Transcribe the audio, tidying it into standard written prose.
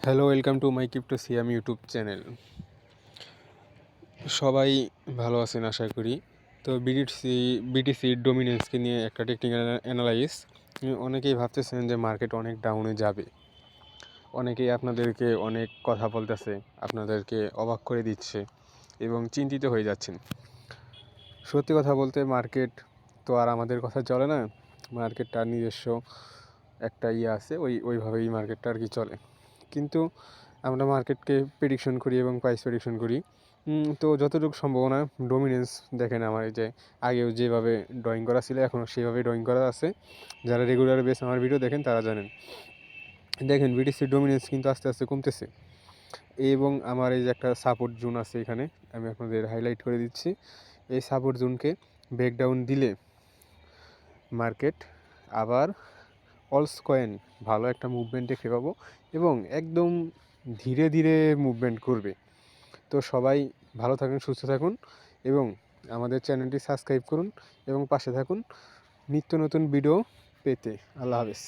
Hello, welcome to my crypto Siam YouTube channel. সবাই ভালো আছেন আশা করি। তো বিটিসি ডোমিনেন্সকে নিয়ে একটা টেকনিক্যাল অ্যানালাইস। অনেকেই ভাবতেছেন যে মার্কেট অনেক ডাউনে যাবে, অনেকেই আপনাদেরকে অনেক কথা বলতেছে, আপনাদেরকে অবাক করে দিচ্ছে এবং চিন্তিত হয়ে যাচ্ছেন। সত্যি কথা বলতে মার্কেট তো আর আমাদের কথা চলে না, মার্কেটটার নিজস্ব একটা আছে, ওইভাবেই মার্কেটটা আর কি চলে। কিন্তু আমরা মার্কেটকে প্রেডিকশন করি এবং প্রাইস প্রেডিকশন করি। তো যতটুকু সম্ভাবনা ডোমিনেন্স দেখেন, আমার এই যে আগেও যেভাবে ড্রয়িং করা ছিল এখনও সেভাবেই ড্রয়িং করা আছে। যারা রেগুলার বেস আমার ভিডিও দেখেন তারা জানেন। দেখেন বিটিসির ডোমিনেন্স কিন্তু আস্তে আস্তে কমতেছে এবং আমার এই যে একটা সাপোর্ট জোন আছে, এখানে আমি আপনাদের হাইলাইট করে দিচ্ছি। এই সাপোর্ট জোনকে ব্রেকডাউন দিলে মার্কেট আবার অলস কয়েন ভালো একটা মুভমেন্ট দেখতে পাবো এবং একদম ধীরে ধীরে মুভমেন্ট করবে। তো সবাই ভালো থাকুন, সুস্থ থাকুন এবং আমাদের চ্যানেলটি সাবস্ক্রাইব করুন এবং পাশে থাকুন নিত্য নতুন ভিডিও পেতে। আল্লাহ হাফেজ।